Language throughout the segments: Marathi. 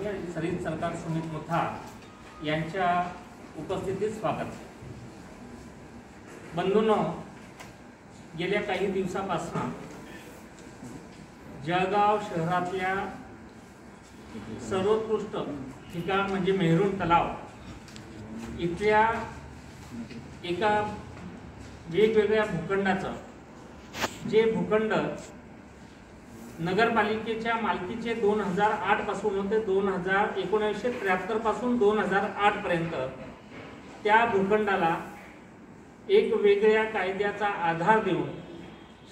माननीय सरित सरकार सुमित मुथा यांच्या उपस्थितीत स्वागत। बंधूंनो, गेल्या काही दिवसापासून जळगाव शहरातल्या सर्वोत्कृष्ट ठिकाण म्हणजे मेहरून तलाव इथल्या एका वेगवेगळ्या भूखंडाचं जे भूखंड नगरपालिकेच्या मालकीचे 2008 पासून होते 1973 पासून 2008 पर्यंत त्या भूखंडाला एक वेगळ्या कायद्याचा आधार देऊन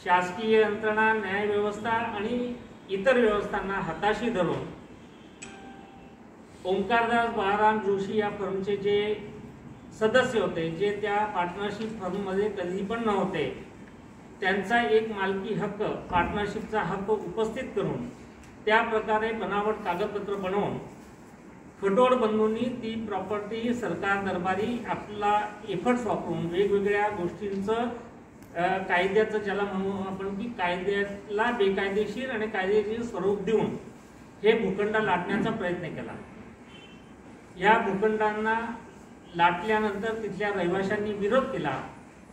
शासकीय यंत्रणा, न्याय व्यवस्था आणि इतर व्यवस्थांना हाताशी धरून ओंकारदास बाळाराम जोशी या फर्मचे जे सदस्य होते, जे त्या पार्टनरशिप फर्ममध्ये कधी पण नव्हते, त्यांचा एक मालकी हक्क, पार्टनरशिपचा हक्क उपस्थित करून त्या प्रकारे बनावट कागदपत्र बनवून खटोड बंधूंनी ती प्रॉपर्टी सरकार दरबारी आपला एफर्ट्स वापरून वेगवेगळ्या गोष्टींचं कायद्याचं ज्याला म्हणू आपण की कायद्याला बेकायदेशीर आणि कायदेशीर स्वरूप देऊन हे भूखंड लाटण्याचा प्रयत्न केला। या भूखंडांना लाटल्यानंतर तिथल्या रहिवाशांनी विरोध केला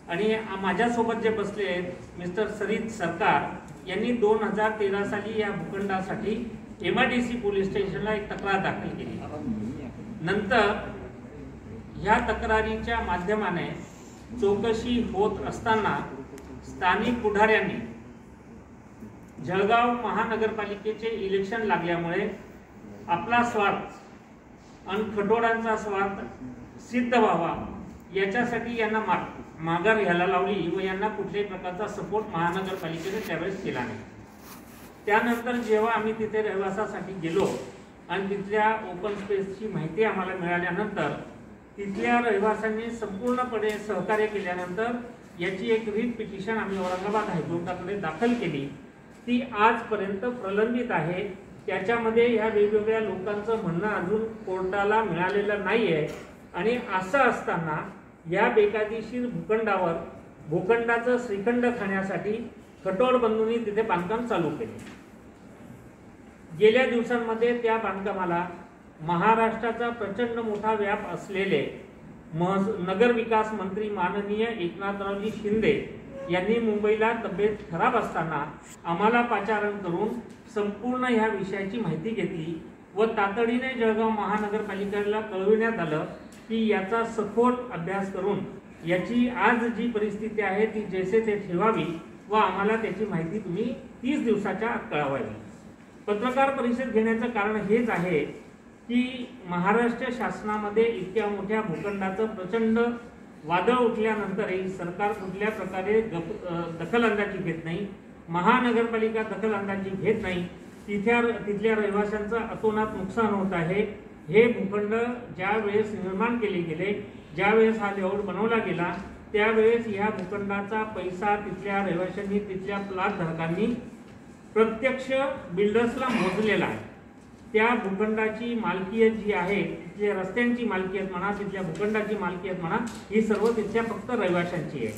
आणि माझ्यासोबत जे बसले आहेत मिस्टर सरित सरकार यांनी 2013 साली या भूखंडासाठी MIDC पोलीस स्टेशनला एक तक्रार दाखल केली। नंतर ह्या तक्रारीच्या माध्यमाने चौकशी होत असताना स्थानिक पुढाऱ्यांनी जळगाव महानगरपालिकेचे इलेक्शन लागल्यामुळे आपला स्वार्थ आणि खटोडांचा स्वार्थ सिद्ध व्हावा याच्यासाठी यांना माघार घ्यायला लावली व यांना कुठल्याही प्रकारचा सपोर्ट महानगरपालिकेने त्यावेळेस केला नाही। त्यानंतर जेव्हा आम्ही तिथे रहिवासासाठी गेलो आणि तिथल्या ओपन स्पेसची माहिती आम्हाला मिळाल्यानंतर तिथल्या रहिवाशांनी संपूर्णपणे सहकार्य केल्यानंतर याची एक रिट पिटिशन आम्ही औरंगाबाद हायकोर्टाकडे दाखल केली। ती आजपर्यंत प्रलंबित आहे। त्याच्यामध्ये ह्या वेगवेगळ्या लोकांचं म्हणणं अजून कोर्टाला मिळालेलं नाही आहे आणि असं असताना या बेकायदेशीर भूखंडावर भूखंडाचं श्रीखंड खाण्यासाठी खटोड बंधूंनी तिथे बांधकाम चालू केले। गेल्या दिवसांमध्ये त्या बांधकामाला महाराष्ट्राचा प्रचंड मोठा व्याप असलेले नगर विकास मंत्री माननीय एकनाथरावजी शिंदे यांनी मुंबईला तब्येत खराब असताना आम्हाला पाचारण करून संपूर्ण ह्या विषयाची माहिती घेतली व तातडीने जळगाव महानगरपालिकेला कळविण्यात आलं की याचा सखोल अभ्यास करून याची आज जी परिस्थिती आहे ती जैसे ते ठेवावी व आम्हाला त्याची माहिती तुम्ही 30 दिवसाच्या आत कळवावी। पत्रकार परिषद घेण्याचं कारण हेच आहे की महाराष्ट्र शासनामध्ये इतक्या मोठ्या भूखंडाचं प्रचंड वादळ उठल्यानंतरही सरकार कुठल्या प्रकारे दखलंदाजी घेत नाही, महानगरपालिका दखलंदाजी घेत नाही, तिथल्या रहिवाशांचं अतोनात नुकसान होत आहे। हे भूखंड ज्या वेळेस निर्माण केले गेले, ज्या वेळेस हा लेआउट बनवला गेला त्यावेळेस ह्या भूखंडाचा पैसा तिथल्या रहिवाशांनी, तिथल्या प्लॉट धारकांनी प्रत्यक्ष बिल्डर्सला मोजलेला आहे। त्या भूखंडाची मालकीयत जी आहे, तिथल्या रस्त्यांची मालकीयत म्हणा, तिथल्या भूखंडाची मालकीयत म्हणा, ही सर्व तिथल्या फक्त रहिवाशांची आहे।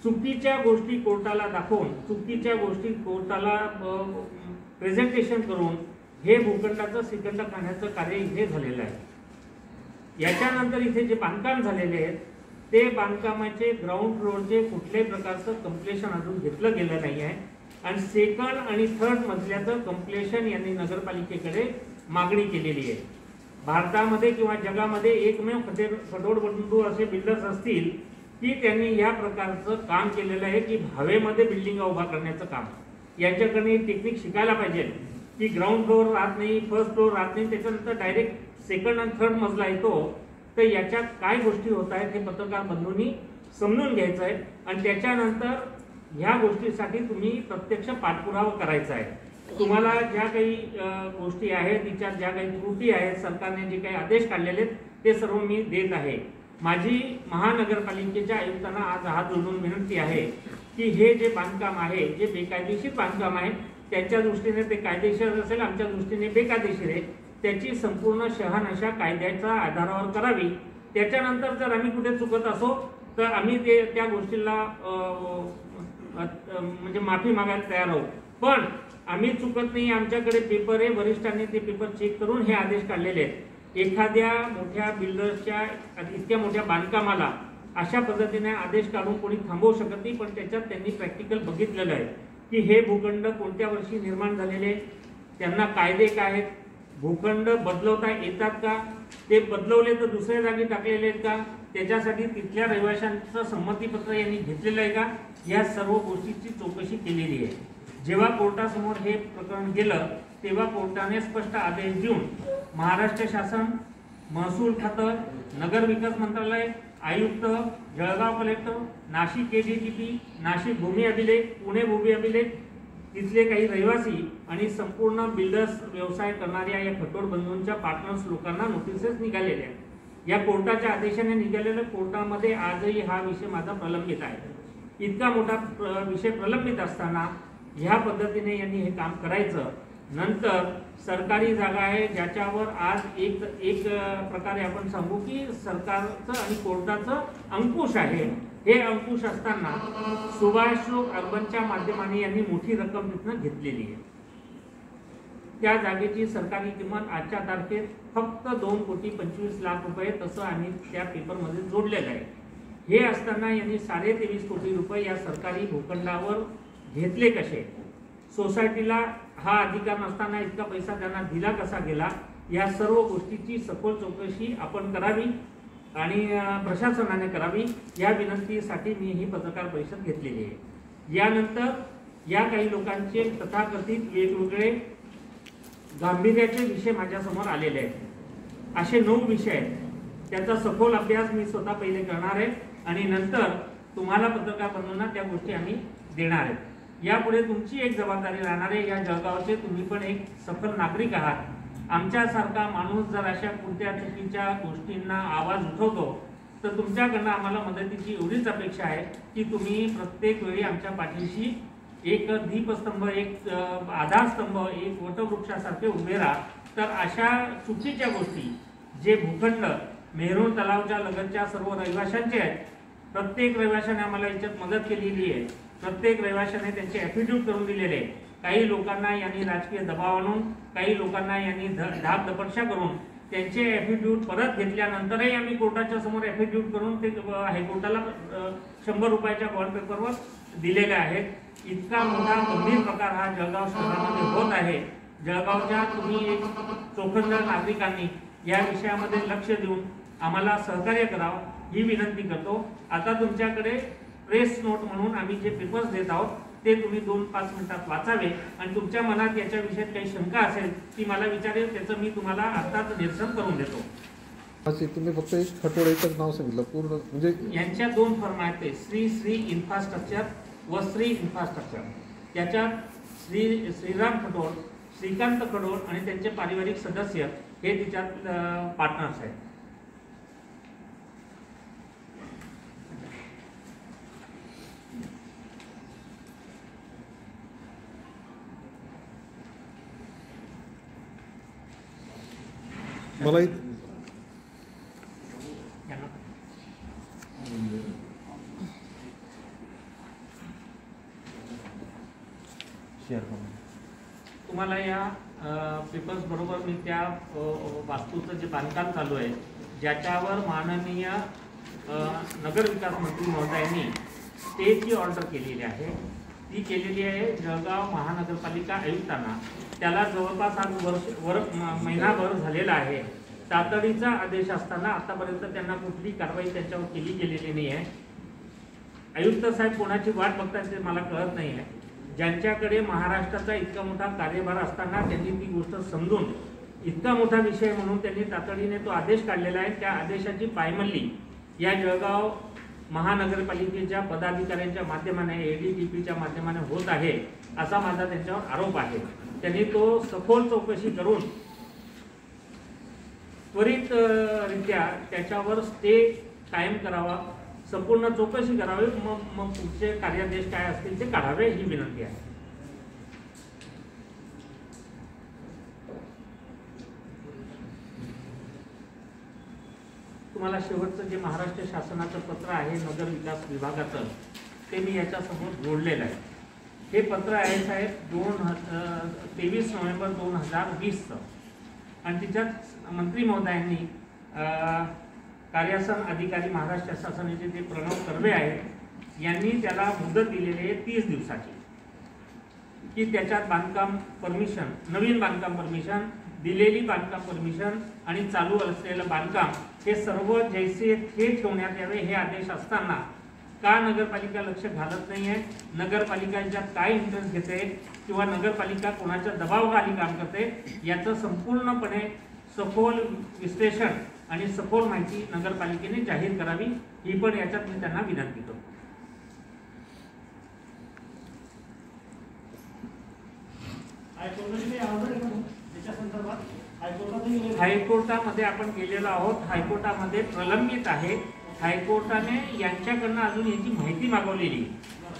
चुकीच्या गोष्टी कोर्टाला दाखवून, चुकीच्या गोष्टी कोर्टाला प्रेझेंटेशन करून हे भूखंडाचं श्रीखंड खाण्याचं कार्य इथे झालेलं आहे। याच्यानंतर इथे जे बांधकाम झालेले आहेत ते बांधकामाचे ग्राउंड फ्लोअरचे कुठल्याही प्रकारचं कंप्लेशन अजून घेतलं गेलं नाही आहे आणि सेकंड आणि थर्ड मजल्याचं कंप्लेशन यांनी नगरपालिकेकडे मागणी केलेली आहे। भारतामध्ये किंवा जगामध्ये एकमेव खटोड बंधू असे बिल्डर्स असतील की त्यांनी या प्रकारचं काम केलेलं आहे की हवेमध्ये बिल्डिंग उभा करण्याचं काम। यांच्याकडे टेक्निक शिकायला पाहिजे की ग्राउंड फ्लोअर राहत नाही, फर्स्ट फ्लोअर राहत नाही, त्याच्यानंतर डायरेक्ट सेकंड आणि थर्ड मजला येतो। तर याच्यात काय गोष्टी होत आहेत हे पत्रकार बंधूंनी समजून घ्यायचं आहे आणि त्याच्यानंतर ह्या गोष्टीसाठी तुम्ही प्रत्यक्ष पाठपुरावा करायचा आहे। तुम्हाला ज्या काही गोष्टी आहेत, तिच्यात ज्या काही त्रुटी आहेत, सरकारने जे काही आदेश काढलेले आहेत ते सर्व मी देत आहे। माझी महानगरपालिकेच्या आयुक्तांना आज हात जोडून विनंती आहे की हे जे बांधकाम आहे, जे बेकायदेशीर बांधकाम आहे, त्यांच्या दृष्टीने ते कायदेशीर असेल, आमच्या दृष्टीने बेकायदेशीर आहे, त्याची संपूर्ण शहानिशा कायद्याच्या आधारावर करावी। त्याच्यानंतर जर आम्ही कुठे चुकत असो तर आम्ही त्या गोष्टीला म्हणजे माफी मागायला तयार आहोत। पण आम्ही चुकत नाही, आमच्याकडे पेपर आहे, वरिष्ठांनी ते पेपर चेक करून हे आदेश काढलेले आहेत। एखाद्या मोठ्या बिल्डर्सच्या इतक्या मोठ्या बांधकामाला अशा पद्धतीने आदेश काढून कोणी थांबवू शकत नाही, पण त्याच्यात त्यांनी प्रॅक्टिकल बघितलेलं आहे की हे भूखंड कोणत्या वर्षी निर्माण झालेले, त्यांना कायदे काय आहेत, भूखंड बदलवता येतात का, ते बदलवले तर दुसऱ्या जागी टाकलेले आहेत का, त्याच्यासाठी तिथल्या रहिवाशांचं संमतीपत्र यांनी घेतलेलं आहे का, या सर्व गोष्टीची चौकशी केलेली आहे। जेव्हा कोर्टासमोर हे प्रकरण गेलं तेव्हा कोर्टाने स्पष्ट आदेश देऊन महाराष्ट्र शासन, महसूल खातं, नगर विकास मंत्रालय, आयुक्त, जळगाव कलेक्टर, नाशिक ADTP, नाशिक भूमी अभिलेख, पुणे भूमी अभिलेख, तिथले काही रहिवासी आणि संपूर्ण बिल्डर्स व्यवसाय करणाऱ्या या खटोड बंधूंच्या पार्टनर्स लोकांना नोटिसेस निघालेल्या आहेत। या कोर्टाच्या आदेशाने निघालेल्या कोर्टामध्ये आजही हा विषय माझा प्रलंबित आहे। इतका मोठा विषय प्रलंबित असताना ह्या पद्धतीने यांनी हे काम करायचं। नंतर सरकारी जागा आहे ज्याच्यावर आज एक प्रकारे आपण सांगू की सरकारचं आणि कोर्टाचं अंकुश आहे। हे अंकुश असताना सुभाष अर्बनच्या माध्यमाने यांनी मोठी रक्कम तिथनं घेतलेली आहे। त्या जागेची सरकारी किंमत आजच्या तारखेत फक्त 2,25,00,000 रुपये तसं आम्ही त्या पेपरमध्ये जोडलेलं आहे। हे असताना यांनी 23.5 कोटी रुपये या सरकारी भूखंडावर घेतले कसे, सोसायटीला हा अधिकार नसताना इतका पैसा त्यांना दिला कसा गेला, या सर्व गोष्टीची सखोल चौकशी आपण करावी आणि प्रशासनाने करावी, या विनंतीसाठी मी ही पत्रकार परिषद घेतलेली आहे। यानंतर या काही लोकांचे तथाकथित वेगवेगळे गांभीर्याचे विषय माझ्यासमोर आलेले आहेत। असे 9 विषय आहेत, त्याचा सखोल अभ्यास मी स्वतः पहिले करणार आहे आणि नंतर तुम्हाला पत्रकार बंधूंना त्या गोष्टी आम्ही देणार आहेत। यापुढे तुमची एक जबाबदारी राहणार आहे, या जळगावचे तुम्ही पण एक सफल नागरिक आहात। आमच्यासारखा माणूस जर अशा कोणत्या चुकीच्या गोष्टींना आवाज उठवतो तर तुमच्याकडनं आम्हाला मदतीची एवढीच अपेक्षा आहे की तुम्ही प्रत्येक वेळी आमच्या पाठीशी एक दीपस्तंभ, एक आधारस्तंभ, एक वटवृक्षासारखे उभे राहा। तर अशा चुकीच्या गोष्टी जे भूखंड मेहरून तलावच्या लगतच्या सर्व रहिवाशांचे आहेत, प्रत्येक रहिवाशाने आम्हाला याच्यात मदत केलेली आहे, प्रत्येक रहिवाशाने त्यांचे ॲफिडेव्हिट करून दिलेले आहे। काही लोकांना यांनी राजकीय दबाव आणून, काही लोकांना यांनी धाकधपटशा करून त्यांचे ॲफिडेव्हिट परत घेतल्यानंतरही आम्ही कोर्टाच्या समोर ॲफिडेव्हिट करून ते हायकोर्टाला 100 रुपयाच्या बॉन्ड पेपरवर दिलेले आहेत। इतका मोठा गंभीर प्रकार हा जळगाव शहरामध्ये होत आहे। जळगावच्या तुम्ही एक चोखंदळ नागरिकांनी या विषयामध्ये लक्ष देऊन आम्हाला सहकार्य करावं ही विनंती करतो। आता तुमच्याकडे प्रेस नोट म्हणून आम्ही जे पेपर्स देत आहोत ते तुम्ही 2-5 मिनिटात वाचावे आणि तुमच्या मनात याच्या विषयात काही शंका असेल ती मला विचारेल, त्याचं मी तुम्हाला आताच निरसन करून देतो। तुम्ही फक्त एक खटोड एकच नाव सांगितलं पूर्ण, म्हणजे यांच्या 2 फर्म आहेत, श्री इन्फ्रास्ट्रक्चर व श्री इन्फ्रास्ट्रक्चर। त्याच्यात श्रीराम खटोड, श्रीकांत खटोड आणि त्यांचे पारिवारिक सदस्य हे तिच्यात पार्टनर्स आहेत। मला तुम्हाला या पेपर्स बरोबर मी त्या वास्तूचं जे बांधकाम चालू आहे ज्याच्यावर माननीय नगर विकास मंत्री महोदयांनी स्टेची ऑर्डर केलेली आहे, ती केलेली आहे जळगाव महानगरपालिका आयुक्तांना। त्याला जवळपास आज महिनाभर झालेला आहे। तातडीचा आदेश असताना आतापर्यंत त्यांना कुठली कारवाई त्यांच्यावर केली गेलेली नाही आहे। आयुक्त साहेब कोणाची वाट बघतात ते मला कळत नाही आहे। ज्यांच्याकडे महाराष्ट्राचा इतका मोठा कार्यभार असताना त्यांनी ती गोष्ट समजून इतका मोठा विषय म्हणून त्यांनी तातडीने तो आदेश काढलेला आहे। त्या आदेशाची पायमल्ली या जळगाव महानगरपालिकेच्या पदाधिकाऱ्यांच्या माध्यमाने, ADTPच्या माध्यमाने होत आहे असा माझा त्यांच्यावर आरोप आहे। त्यांनी तो सखोल चौकशी करून त्वरितरित्या त्याच्यावर स्टे कायम करावा, संपूर्ण चौकशी करावी, मग पुढचे कार्यादेश काय असतील ते काढावे ही विनंती आहे। तुम्हाला शेवटचं जे महाराष्ट्र शासनाचं पत्र आहे नगर विकास विभागाचं ते मी याच्यासमोर जोडलेलं आहे। हे पत्र आहे साहेब 23 नोव्हेंबर 2020चं, आणि तिच्यात मंत्री महोदयांनी कार्यसन अधिकारी महाराष्ट्र शासनाचे जे प्रणव कर्वे आहेत यांनी त्याला मुदत दिलेली आहे 30 दिवसाची, की त्याच्यात बांधकाम परमिशन, नवीन बांधकाम परमिशन, दिलेली बांधकाम परमिशन आणि चालू असलेलं बांधकाम हे सर्व जैसे थे ठेवण्यात यावे हे आदेश असताना का नगरपालिका लक्ष घालत नाही आहे, नगरपालिका याच्यात काय इंटरेस्ट घेते किंवा नगरपालिका कोणाच्या दबावाखाली काम करते याचं संपूर्णपणे सखोल विश्लेषण आणि सखोल माहिती नगरपालिकेने जाहीर करावी, ही पण याच्यात मी त्यांना विनंती करतो. हायकोर्टामध्ये आपण गेलेलो आहोत, हायकोर्टामध्ये प्रलंबित आहे. हायकोर्टाने यांच्याकडनं अजून याची माहिती मागवलेली,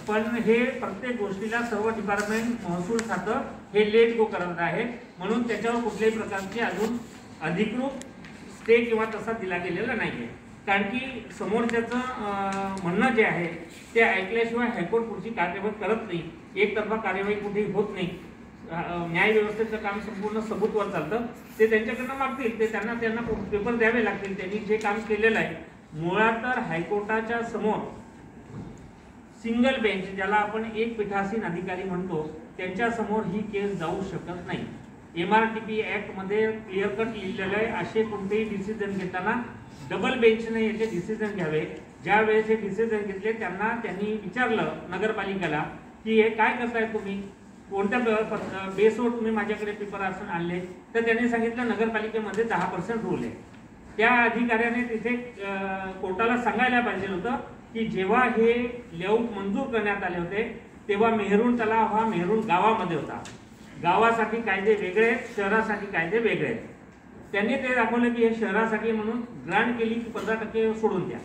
पण हे प्रत्येक गोष्टीला सर्व डिपार्टमेंट महसूल खातं हे लेट गो करत आहे, म्हणून त्याच्यावर कुठल्याही प्रकारची अजून अधिकृत स्टे किंवा तसा दिला गेलेला नाहीये. कारण की समोरच्याचं म्हणणं जे आहे ते ऐकल्याशिवाय हायकोर्ट पुढची कार्यवाही करत नाही, एकतर्फा कार्यवाही कुठेही होत नाही. न्याय व्यवस्थेचं काम संपूर्ण सबूतवर चालतं, ते त्यांच्याकडनं मागतील, ते त्यांना पेपर द्यावे लागतील. त्यांनी जे काम केलेलं आहे, मुळात तर हायकोर्टाच्या समोर सिंगल बेंच, ज्याला आपण एक पीठासीन अधिकारी म्हणतो, त्यांच्या समोर ही केस जाऊ शकत नाही. MRTP ऍक्ट मध्ये क्लिअर कट लिहिलेलं आहे, असे कोणतेही डिसिजन घेताना डबल बेंचने याचे डिसिजन घ्यावे. ज्या वेळेस हे डिसिजन घेतले त्यांनी विचारलं नगरपालिकेला की हे काय करताय तुम्ही, कोणत्या बेसवर तुम्ही माझ्याकडे पेपर असून आणले, तर त्यांनी सांगितलं नगरपालिकेमध्ये 10% रूल आहे. त्या अधिकाऱ्याने तिथे कोर्टाला सांगायला पाहिजे होतं की जेव्हा हे लेआउट मंजूर करण्यात आले होते तेव्हा मेहरून तलाव हा मेहरून गावामध्ये होता, गावासाठी कायदे वेगळे आहेत, शहरासाठी कायदे वेगळे आहेत. त्यांनी ते दाखवलं की हे शहरासाठी म्हणून ग्रांट केली की 15% सोडून द्या.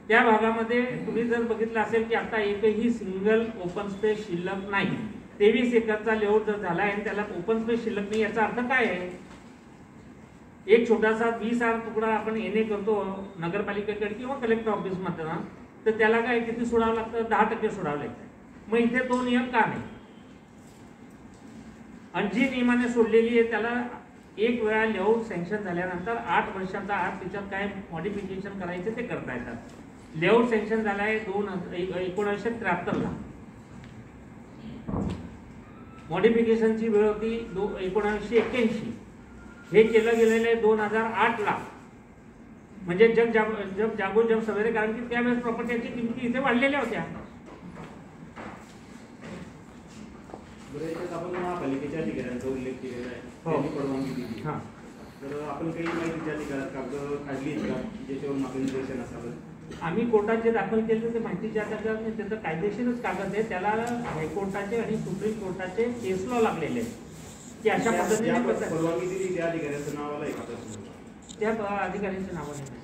त्या भागामध्ये तुम्ही जर बघितलं असेल की आता एकही सिंगल ओपन स्पेस शिल्लक नाही. 23 एकरचा लेआउट जर झाला आहे त्याला ओपन स्पेस शिल्लक नाही, याचा अर्थ काय आहे? एक छोटासा 20 तुकडा आपण येणे करतो नगरपालिकेकडे किंवा कलेक्टर ऑफिस मध्ये ना, तर त्याला काय किती सोडावं लागतं? 10% सोडावं लागतं. मग इथे तो नियम का नाही? आणि जी नियमाने सोडलेली आहे त्याला एक वेळा लेआउट सँक्शन झाल्यानंतर 8 वर्षाचा आत त्याच्यात काय मॉडिफिकेशन करायचे ते करता येतात. लेआउट सँक्शन झाला आहे 1973ला, मॉडिफिकेशनची वेळ होती 1981. हे केलं गेलेलं आहे 2008ला, म्हणजे जग जागो जग सवेरे, कारण की त्यावेळेस प्रॉपर्टीची किमती इथे वाढलेल्या होत्या. आपण महापालिकेच्या अधिकाऱ्यांचा उल्लेख केलेला आहे, त्यांनी परवानगी दिली. तर आपण काही माहिती त्या ठिकाणात कागद काढली का ज्याच्यावरून आपलं निदर्शन असावं? आम्ही कोर्टात जे दाखल केले ते माहितीच्या आधारावर नाही, त्याचं कायदेशीरच कागद आहे. त्याला हायकोर्टाचे आणि सुप्रीम कोर्टाचे केस लॉ लागलेले आहेत की अशा पद्धतीने परवानगी दिली त्या अधिकाऱ्याचं नाव आलंय का? त्या अधिकाऱ्यांचं नाव नाही.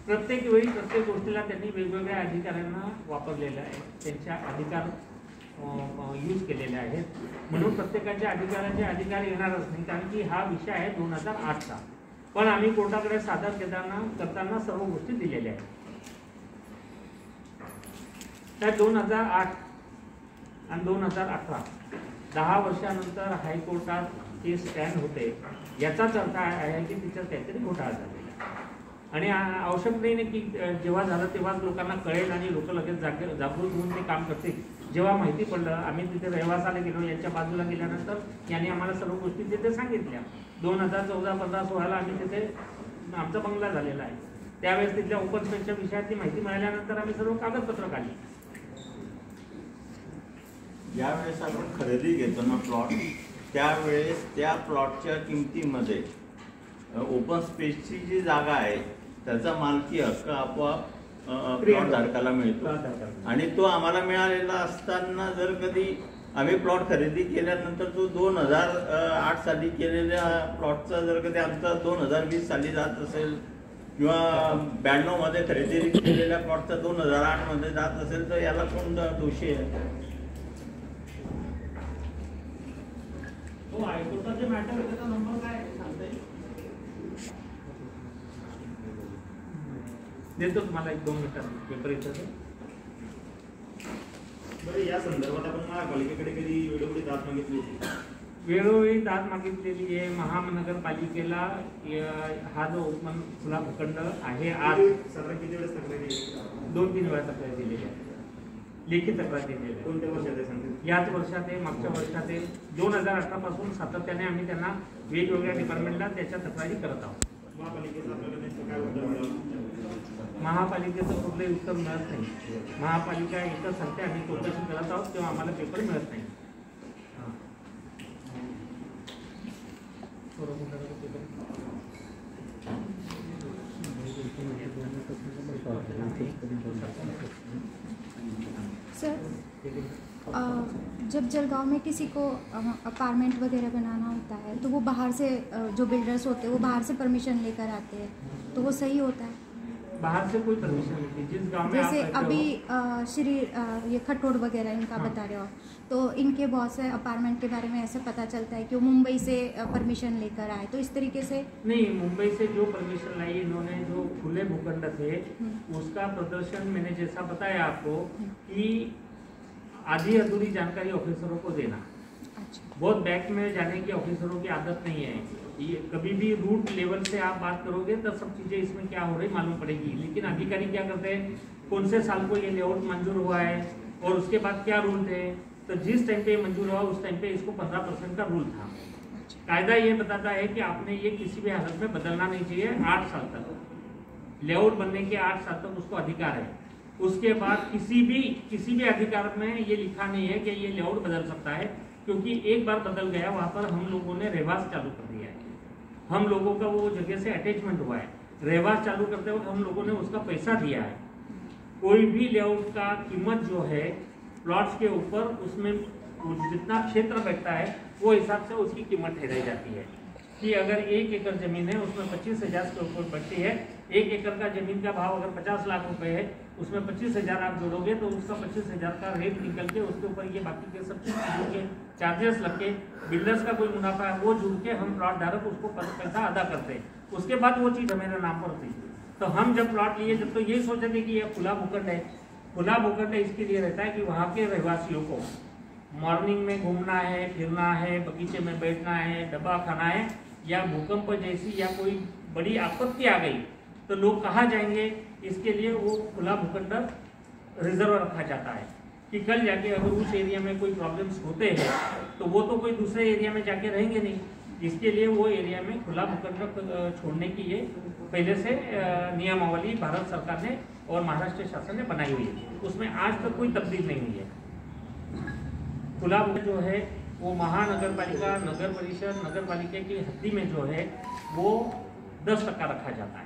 प्रत्येक वेळी प्रत्येक गोष्टीला त्यांनी वेगवेगळ्या अधिकाऱ्यांना वापरलेलं आहे, त्यांच्या अधिकार यूज केलेले आहेत, म्हणून प्रत्येकाच्या अधिकाराचे अधिकार येणारच नाही. कारण की हा विषय आहे 2008चा, पण आम्ही कोर्टाकडे सादर करताना सर्व गोष्टी दिलेल्या आहेत. त्या 2008 आणि 2018 10 वर्षानंतर हायकोर्टात केस स्टँड होते, याचाच अर्थ आहे की तिच्यात काहीतरी घोटाळा झालेला. आणि आवश्यक नाही की जेव्हा झालं तेव्हाच लोकांना कळेल आणि लोक लगेच जागृत होऊन ते काम करतील. जेव्हा माहिती पडलं, आम्ही तिथे रहिवासाला गेलो, यांच्या बाजूला गेल्यानंतर यांनी आम्हाला सर्व गोष्टी तिथे सांगितल्या. 2014, 15, 16ला आम्ही तिथे आमचा बंगला झालेला आहे. त्यावेळेस तिथल्या ओपन स्पेसच्या विषयाची माहिती मिळाल्यानंतर आम्ही सर्व कागदपत्र काढली. ज्यावेळेस आपण खरेदी घेतो ना प्लॉट, त्यावेळेस त्या प्लॉटच्या किमतीमध्ये ओपन स्पेसची जी जागा आहे त्याचा मालकी हक्क आपोआप प्लॉट धारकाला मिळतो. आणि तो आम्हाला मिळालेला असताना जर कधी आम्ही प्लॉट खरेदी केल्यानंतर तो 2008 साली केलेल्या प्लॉटचा जर कधी आमचा 2020 साली जात असेल किंवा 92 मध्ये खरेदी केलेल्या प्लॉटचा 2008 मध्ये जात असेल तर याला कोण दोषी आहे? हायकोर्टाचे मॅटर त्याचा नंबर काय सांगता येईल? देतो तुम्हाला 1-2 मिनिटात पेपर इथं. बरं, या संदर्भात आपण महापालिकेकडे कधी वेळोवेळी दाद मागितली होती? वेळोवेळी दाद मागितलेली आहे. महानगरपालिकेला हा जो खुला भूखंड आहे आज साधारण किती वेळेस तक्रारी दिली? 2-3 वेळा तक्रार दिलेली आहे, लेखी तक्रार दिलेली आहे. कोणत्या वर्षात आहे सांगते? याच वर्षात आहे, मागच्या वर्षात आहे. 2018 पासून सातत्याने आम्ही त्यांना वेगवेगळ्या डिपार्टमेंटला त्याच्या तक्रारी करत आहोत. महापालिकेचं आपल्याला नेमकं काय उत्तर मिळालं? महापालिकेचं कुठलंही उत्तर मिळत नाही. महापालिका एकच सांगते आम्ही चौकशी करत आहोत किंवा आम्हाला पेपर मिळत नाही. सर, जब जलगांव में किसी को अपार्टमेंट वगैरह बनाना होता है तो वो बाहर से जो बिल्डर्स होते हैं वो बाहर से परमिशन लेकर आते हैं, तो वो सही होता है? बाहर से कोई परमिशन नहीं, जिस गांव में जैसे आप अभी श्री ये खटोड़ वगैरह इनका बता रहे हो, तो इनके बहुत से अपार्टमेंट के बारे में ऐसा पता चलता है कि वो मुंबई से परमिशन लेकर आए, तो इस तरीके से नहीं, मुंबई से जो परमिशन लाई इन्होंने जो खुले भूखंड थे उसका प्रदर्शन मैंने जैसा बताया आपको कि आधी अधूरी जानकारी ऑफिसरों को देना। अच्छा, बहुत बैक में जाने की ऑफिसरों की आदत नहीं है। ये कभी भी रूट लेवल से आप बात करोगे तब सब चीज़ें इसमें क्या हो रही मालूम पड़ेगी, लेकिन अधिकारी क्या करते हैं, कौन से साल को ये लेआउट मंजूर हुआ है और उसके बाद क्या रूल थे, तो जिस टाइम पे मंजूर हुआ उस टाइम पे इसको 15% का रूल था। कायदा ये बताता है कि आपने ये किसी भी हालत में बदलना नहीं चाहिए 8 साल तक, लेआउट बनने के 8 साल तक उसको अधिकार है। उसके बाद किसी भी अधिकार में ये लिखा नहीं है कि ये लेआउट बदल सकता है, क्योंकि एक बार बदल गया वहाँ पर हम लोगों ने रहवास चालू कर दिया है, हम लोगों का वो जगह से अटैचमेंट हुआ है। रहवास चालू करते वक्त हम लोगों ने उसका पैसा दिया है। कोई भी लेआउट का कीमत जो है प्लॉट्स के ऊपर उसमें जितना क्षेत्र बैठता है वो हिसाब से उसकी कीमत ठहराई जाती है कि अगर 1 एकड़ जमीन है उसमें 25,000 के ऊपर बढ़ती है, 1 एकड़ का जमीन का भाव अगर 50 लाख रुपए है उसमें 25,000 आप जोड़ोगे तो उसका 25,000 का रेट निकल के उसके ऊपर ये बाकी के सब चीज़ों के चार्जेस लग के बिल्डर्स का कोई मुनाफा है वो जुड़ के हम प्लॉट धारक उसको पैसा अदा करते हैं। उसके बाद वो चीज़ हमारे नाम पर थी। तो हम जब प्लॉट लिए जब तो ये सोचे थे कि ये खुला भूखंड है। खुला भूखंड इसके लिए रहता है कि वहाँ के रहवासियों को मॉर्निंग में घूमना है, फिरना है, बगीचे में बैठना है, दबा खाना है, या भूकंप जैसी या कोई बड़ी आपत्ति आ गई तो लोग कहाँ जाएंगे, इसके लिए वो खुला भूखंड रिजर्व रखा जाता है कि कल जाके अगर उस एरिया में कोई प्रॉब्लम्स होते हैं तो वो तो कोई दूसरे एरिया में जाके रहेंगे नहीं, इसके लिए वो एरिया में खुला भूखंड छोड़ने की ये पहले से नियमावली भारत सरकार ने और महाराष्ट्र शासन ने बनाई हुई है, उसमें आज तक कोई तब्दील नहीं हुई है। खुला भूखंड जो है वो महानगरपालिका, नगर परिषद, नगर पालिका की हद्दी में जो है वो 10% रखा जाता है।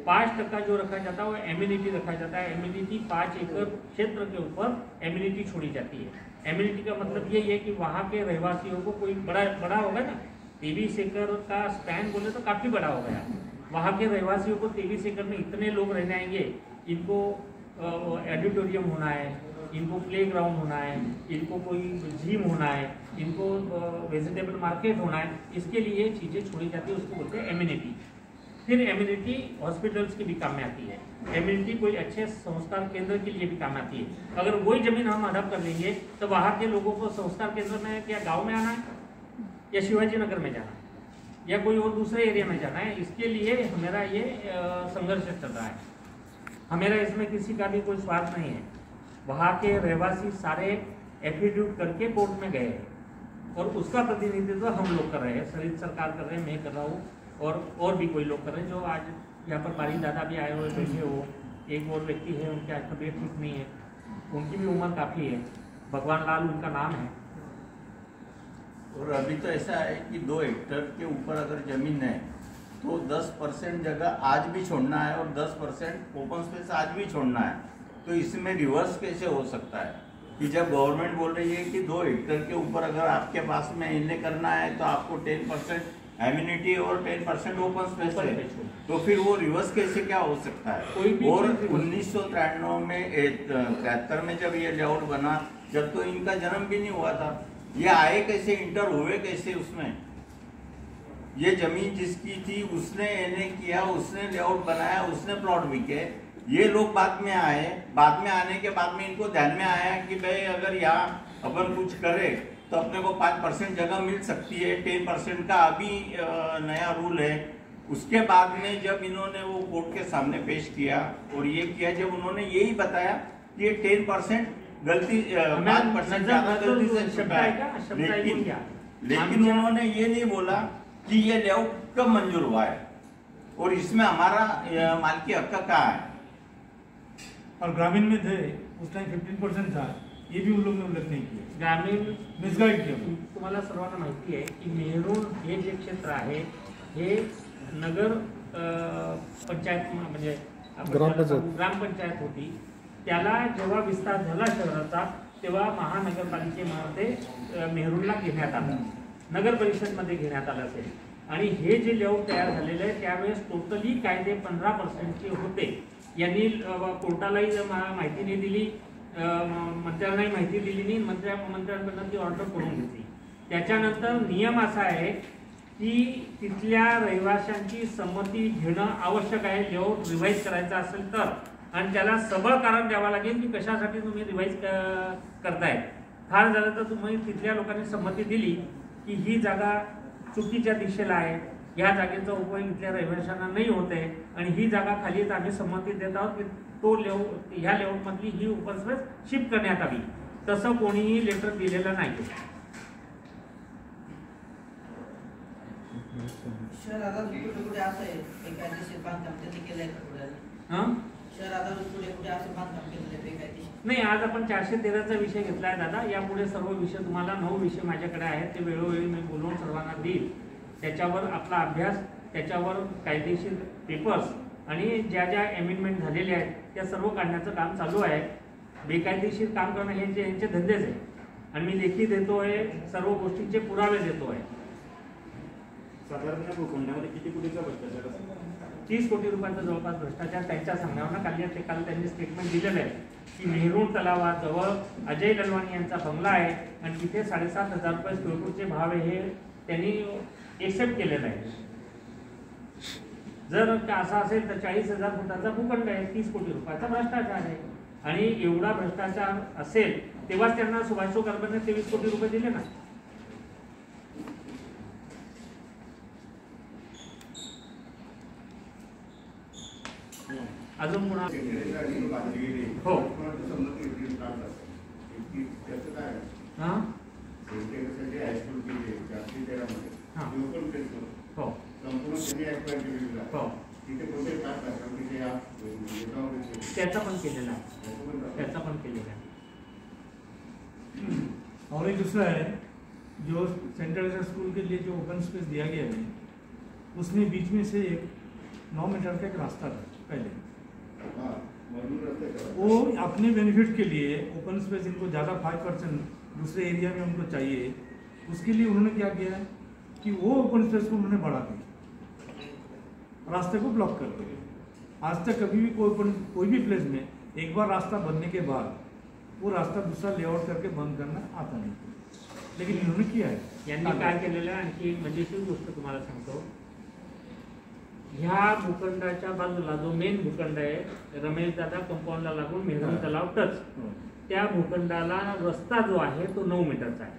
5% जो रखा जाता है वो एम्यूनिटी रखा जाता है। एम्यूनिटी 5 एकड़ क्षेत्र के ऊपर एम्यूनिटी छोड़ी जाती है। एम्यूनिटी का मतलब ये है कि वहाँ के रहवासियों को कोई बड़ा होगा ना, 23 एकड़ का स्पैन बोले तो काफ़ी बड़ा हो गया। वहाँ के रहवासियों को 23 एकड़ में इतने लोग रहने आएंगे, इनको ऑडिटोरियम होना है, इनको प्ले ग्राउंड होना है, इनको कोई जिम होना है, इनको वेजिटेबल मार्केट होना है, इसके लिए चीज़ें छोड़ी जाती है, उसको बोलते हैं एम्यूनिटी। फिर एम्यूनिटी हॉस्पिटल्स के भी काम में आती है, एम्यूनिटी कोई अच्छे संस्कार केंद्र के लिए भी काम आती है। अगर वही जमीन हम हड़प कर लेंगे तो वहाँ के लोगों को संस्कार केंद्र में क्या गाँव में आना है या शिवाजी नगर में जाना है या कोई और दूसरे एरिया में जाना है, इसके लिए हमारा ये संघर्ष चल रहा है। हमारा इसमें किसी का भी कोई स्वार्थ नहीं है। वहाँ के रहवासी सारे एफिडेविट करके कोर्ट में गए हैं और उसका प्रतिनिधित्व हम लोग कर रहे हैं, शरीर सरकार कर रहे हैं, मैं कर रहा हूँ और भी कोई लोग कर रहे हैं। जो आज यहाँ पर बारी दादा भी आए हुए बैठे हो, एक और व्यक्ति है उनकी आज तबीयत ठीक नहीं है, उनकी भी उम्र काफ़ी है, भगवान लाल उनका नाम है। और अभी तो ऐसा है कि 2 हेक्टेयर के ऊपर अगर जमीन है तो 10% जगह आज भी छोड़ना है और 10% ओपन स्पेस आज भी छोड़ना है। तो इसमें रिवर्स कैसे हो सकता है कि जब गवर्नमेंट बोल रही है कि 2 हेक्टेयर के ऊपर अगर आपके पास में इन्हें करना है तो आपको 10% एम्यूनिटी और 10% ओपन स्पेस है, तो फिर वो रिवर्स कैसे क्या हो सकता है। और 1993 में 73 में जब ये लेआउट बना, जब तो इनका जन्म भी नहीं हुआ था, ये आए कैसे, इंटर हुए कैसे उसमें। ये जमीन जिसकी थी उसने इन्हें किया, उसने लेआउट बनाया, उसने प्लॉट बिके, ये लोग बाद में आए, बाद में आने के बाद में इनको ध्यान में आया कि भाई अगर यहाँ अपन कुछ करें तो अपने को 5% जगह मिल सकती है, 10% का अभी नया रूल है। उसके बाद में जब इन्होंने वो कोर्ट के सामने पेश किया और ये किया, जब उन्होंने यही बताया कि ये 10% गलती 5% ज्यादा गलती से छुपा है, लेकिन उन्होंने ये नहीं बोला कि ये लेआउट कब मंजूर हुआ है और इसमें हमारा मालकी हक कहाँ है। और ग्रामीण में थे उस टाइम 15% था, ये भी उन लोगों ने उल्लेख नहीं किया, ग्रामीण मिसगाईड किया। तुम्हाला सर्वांना माहिती आहे की मेहरून हे जे क्षेत्र आहे हे नगर पंचायत म्हणजे ग्रामपंचायत होती, त्याला जेव्हा विस्तार झाला शहराचा तेव्हा महानगरपालिकेमध्ये मेहरूनला घेण्यात आलं, नगर परिषदमध्ये घेण्यात आलं असेल। आणि हे जे लेआउट तयार झालेलं आहे त्यावेळेस टोटली कायदे 15%चे होते। यांनी कोर्टालाही माहिती नाही दिली, मंत्र्यांनाही माहिती दिली नाही, मंत्र्यांकडून ती ऑर्डर करून घेतली। त्याच्यानंतर नियम असा आहे की तिथल्या रहिवाशांची संमती घेणं आवश्यक आहे लेआउट रिवाईज करायचा असेल तर, आणि त्याला सबळ कारण द्यावं लागेल की कशासाठी तुम्ही रिवाईज करताय। फार झालं तर तुम्ही तिथल्या लोकांनी संमती दिली की ही जागा चुकीच्या दिशेला आहे, या जागेचा उपयोग इथल्या रहिवाशांना नाही होत आहे आणि ही जागा खालीच आम्ही संमती देत आहोत की तो लेआउट ह्या लेआउटमधली ही ओपन स्पेस शिफ्ट करण्यात आवी, तसं कोणीही लेटर दिलेलं नाही। शहरात कुठे असं आहे बेकायदेशीर बांधकाम त्यांनी केलंय का? शहरात कुठे असं बांधकाम केलेलं बेकायदेशीर नाही। आज आपण 413चा विषय घेतलाय दादा, यापुढे सर्व विषय तुम्हाला 9 विषय माझ्याकडे आहेत, ते वेळोवेळी मी बोलवून सर्वांना देईल। त्याच्यावर आपला अभ्यास, त्याच्यावर कायदेशीर पेपर्स आणि ज्या ज्या अमेंडमेंट झालेल्या आहेत त्या सर्व काढण्याचं काम चालू आहे। बेकायदेशीर काम करणं हे यांचे धंदेच आहे आणि मी लेखी देतोय, सर्व गोष्टींचे पुरावे देतोय। साधारण भूखंडामध्ये किती कोटीचा भ्रष्टाचार असेल? 30 कोटी रुपयाचा जवळपास भ्रष्टाचार त्यांच्या सांगण्यावर काल त्यांनी स्टेटमेंट दिलेलं आहे की मेहरून तलावाजवळ अजय ललवाणी यांचा बंगला आहे आणि तिथे 7,500 रुपये स्क्वेअर फूटचे भाव आहे, हे त्यांनी एक्सेप्ट केलेलं आहे। जर असं असेल तर 40,000 फुटाचा भूखंड आहे, 30 कोटी रुपयाचा भ्रष्टाचार आहे आणि एवढा भ्रष्टाचार असेल तेव्हाच त्यांना सुभाष कर्मने 23 कोटी रुपये दिले ना। अजून पुन्हा हो त्याचा पण केलेला आहे। और एक दूसरा है जो सेंट्रल स्कूल के लिए जो ओपन स्पेस दिया गया है उसमें बीच में से एक 9 मीटर का एक रास्ता था पहले, वो अपने बेनिफिट के लिए ओपन स्पेस इनको ज़्यादा 5% दूसरे एरिया में उनको चाहिए, उसके लिए उन्होंने क्या किया है कि वो ओपन स्पेस को उन्होंने बढ़ा दिया, रास्ते को ब्लॉक कर दिया। आज तक कभी भी कोई भी प्लेस में एक बार रास्ता बनने के बाद वो रास्ता दूसरा लेआउट करके बंद करना आता नहीं, लेकिन इन्होंने किया है। यांनी काय केलेलं आहे, आणखी एक मजेशीर गोष्ट तुम्हाला सांगतो। ह्या भूखंडाच्या बाजूला जो मेन भूखंड आहे रमेश दादा कंपाऊंडला लागून मेहरून तलाव टच, त्या भूखंडाला रस्ता जो आहे तो 9 मीटरचा आहे।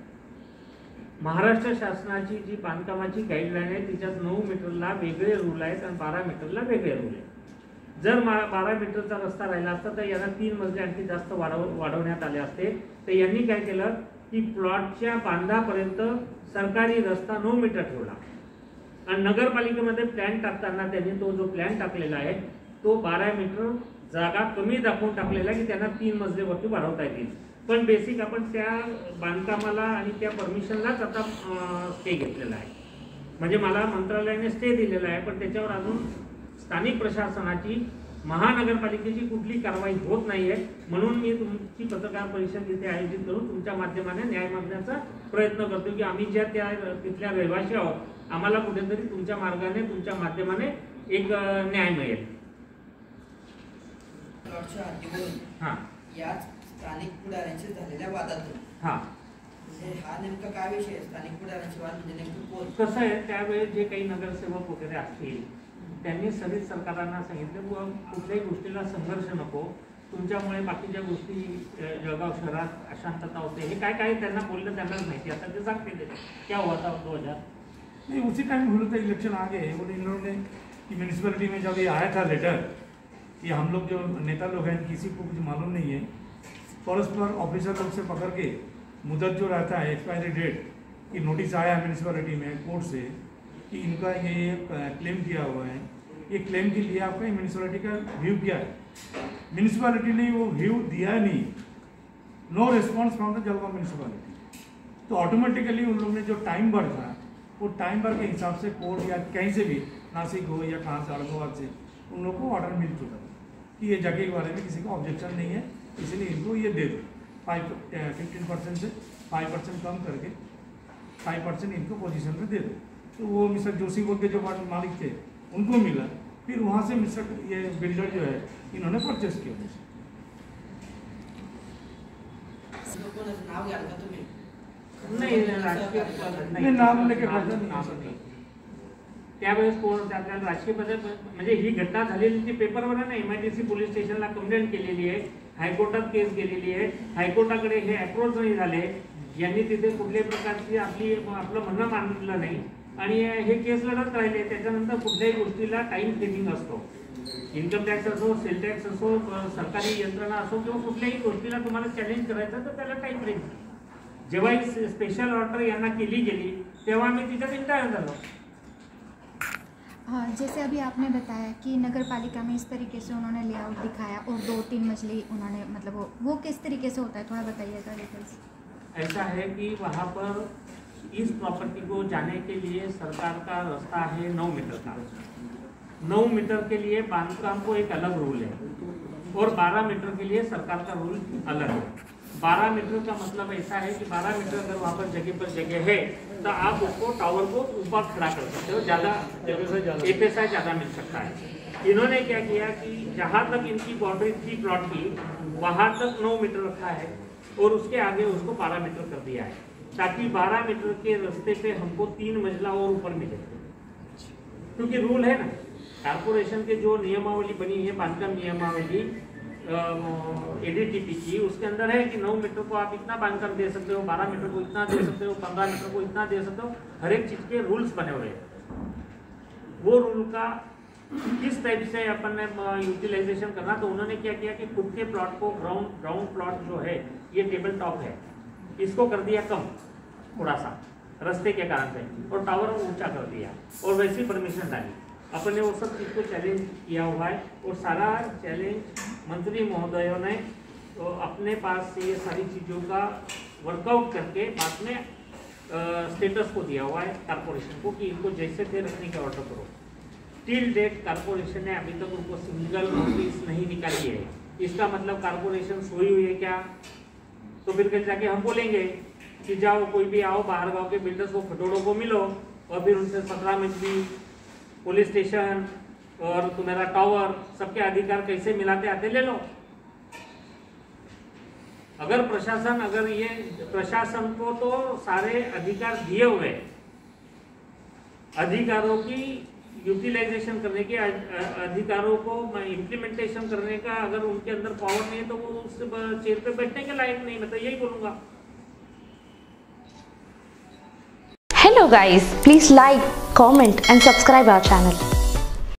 महाराष्ट्र शासनाची जी बांधकामाची गाईडलाईन आहे तिच्यात 9 मीटरला वेगळे रूल आहेत आणि 12 मीटरला वेगळे रूल आहेत। जर 12 मीटरचा रस्ता राहिला असता तर यांना 3 मजले आणखी जास्त वाढवण्यात आले असते। तर यांनी काय केलं की प्लॉटच्या बांधापर्यंत सरकारी रस्ता 9 मीटर ठेवला आणि नगरपालिकेमध्ये प्लॅन टाकताना त्यांनी तो जो प्लॅन टाकलेला आहे तो 12 मीटर जागा कमी दाखवून टाकलेला की त्यांना 3 मजले वरती वाढवता येतील। पण बेसिक आपण त्या बांधकामाला आणि त्या परमिशनलाच आता स्टे घेतलेला आहे, म्हणजे मला मंत्रालयाने स्टे दिलेला आहे पण त्याच्यावर अजून स्थानिक प्रशासनाची महानगरपालिकेची कुठली कारवाई होत नाहीये। म्हणून मी तुमची पत्रकार परिषद इथे आयोजित करून तुमच्या माध्यमाने न्याय मागण्याचा प्रयत्न करतो की आम्ही ज्या त्या तिथल्या रहिवासी आहोत, आम्हाला कुठेतरी तुमच्या मार्गाने तुमच्या माध्यमाने एक न्याय मिळेल। याच स्थानिक पुढाऱ्यांशी झालेल्या वादातून हा नेमका काय विषय स्थानिक पुढाऱ्यांची वाद म्हणजे नेमकं कसं आहे, त्यावेळेस जे काही नगरसेवक वगैरे असतील त्यांनी सगळी सरकारांना सांगितलं व कुठल्याही गोष्टीला संघर्ष नको, तुमच्यामुळे बाकीच्या गोष्टी जळगाव शहरात अशांतता होते, हे काय काय त्यांना बोललं त्यांनाच माहिती, आता ते सांगते क्या हुआ था 2000 नहीं उसी टाइम बोला था इलेक्शन आ गए और इन लोगों ने कि म्यूनसिपैलिटी में जब ये आया था लेटर कि हम लोग जो नेता लोग हैं किसी को कुछ मालूम नहीं है, परस्पर ऑफिसर लोग से पकड़ के मुदत जो रहता है एक्सपायरी डेट कि नोटिस आया म्यूनसिपैलिटी में कोर्ट से कि इनका ये क्लेम किया हुआ है, ये क्लेम के लिए आपका म्यूनसिपैलिटी का व्यू क्या है, म्यूनसिपैलिटी ने वो व्यू दिया नहीं, no response from the Jalgaon municipality. तो ऑटोमेटिकली उन लोगों ने जो टाइम भर था वो टाइम भर के हिसाब से कोर्ट या कहीं से भी नासिक हो या कहाँ से औरंगाबाद से उन लोगों को ऑर्डर मिल चुका था कि ये जगह के बारे में किसी को ऑब्जेक्शन नहीं है, इसलिए इनको ये दे दो 15% से 5% कम करके 5% इनको पोजीशन में दे दो। तो वो मिस्टर जोशी बोल के जो मालिक थे उनको मिला, फिर वहाँ से मिस्टर ये बिल्डर जो है इन्होंने परचेस किया। नाव घ्याल का तुम्ही? नाही राजकीय नाही, नाव लेके त्यावेळेस कोण आपल्याला राजकीय पद्धत म्हणजे ही घटना झालेली ती पेपरवर आहे ना, MIDC पोलीस स्टेशनला कंप्लेंट केलेली आहे, हायकोर्टात केस गेलेली आहे, हायकोर्टाकडे हे अप्रोच नाही झाले, यांनी तिथे कुठल्याही प्रकारची आपलं म्हणणं मांडलं नाही आणि हे केस लढत राहिले। त्याच्यानंतर कुठल्याही गोष्टीला टाइम फ्रेमिंग असतो, इन्कम टॅक्स असो, सेल टॅक्स असो, सरकारी यंत्रणा असो किंवा कुठल्याही गोष्टीला तुम्हाला चॅलेंज करायचं तर त्याला टाइम फ्रेम। जेव्हा ही स्पेशल ऑर्डर यांना केली गेली तेव्हा आम्ही तिच्यात इंटायर झालो। हाँ, जैसे अभी आपने बताया कि नगर पालिका में इस तरीके से उन्होंने लेआउट दिखाया और 2-3 मजली उन्होंने मतलब वो किस तरीके से होता है, थोड़ा बताइएगा डिटेल्स। ऐसा है कि वहाँ पर इस प्रॉपर्टी को जाने के लिए सरकार का रास्ता है 9 मीटर का। 9 मीटर के लिए बांधकाम को एक अलग रूल है और 12 मीटर के लिए सरकार का रूल अलग है। 12 मीटर का मतलब ऐसा है कि 12 मीटर अगर वहाँ पर जगह है तो आप उसको टावर को ऊपर खड़ा कर सकते हो, ज़्यादा FSI ज़्यादा मिल सकता है। इन्होंने क्या किया कि जहाँ तक इनकी बाउंड्री थी प्लॉट की वहाँ तक 9 मीटर रखा है और उसके आगे उसको 12 मीटर कर दिया है, ताकि 12 मीटर के रास्ते पे हमको 3 मंजिला और ऊपर मिले, क्योंकि रूल है ना कारपोरेशन के जो नियमावली बनी है, बांधकाम नियमावली ADTP की, उसके अंदर है कि 9 मीटर को आप इतना बांधकाम दे सकते हो, 12 मीटर को इतना दे सकते हो, 15 मीटर को इतना दे सकते हो, हर एक चीज के रूल्स बने हुए हैं। वो रूल का किस टाइप से अपन ने यूटिलाइजेशन करना, तो उन्होंने क्या किया कि खुद के प्लॉट को ग्राउंड प्लॉट जो है ये टेबल टॉप है, इसको कर दिया कम थोड़ा सा रास्ते के कारण से और टावर ऊंचा कर दिया और वैसी परमिशन डाली। अपन ने वो सब चीज़ को चैलेंज किया हुआ है और सारा चैलेंज मंत्री महोदयों ने तो अपने पास से ये सारी चीज़ों का वर्कआउट करके बाद में स्टेटस को दिया हुआ है कारपोरेशन को कि इनको जैसे थे रखने का ऑर्डर करो। टिल डेट कारपोरेशन ने अभी तक उनको सिंगल नोटिस नहीं निकाली है। इसका मतलब कारपोरेशन सोई हुई है क्या? तो फिर कल जाके हम बोलेंगे कि जाओ कोई भी आओ बाहर गांव के बिल्डर्स को खटोड़ों को मिलो और फिर उनसे 17 मंजिली पुलिस स्टेशन और तुम्हारा टावर सबके अधिकार कैसे मिलाते आते ले लो। अगर प्रशासन को तो सारे अधिकार दिए हुए, अधिकारों की यूटिलाइजेशन करने के, अधिकारों को इम्प्लीमेंटेशन करने का अगर उनके अंदर पावर नहीं है तो वो उस चेयर पे बैठने के लायक नहीं। मैं तो यही बोलूंगा। Hello guys, please like, comment and subscribe our channel.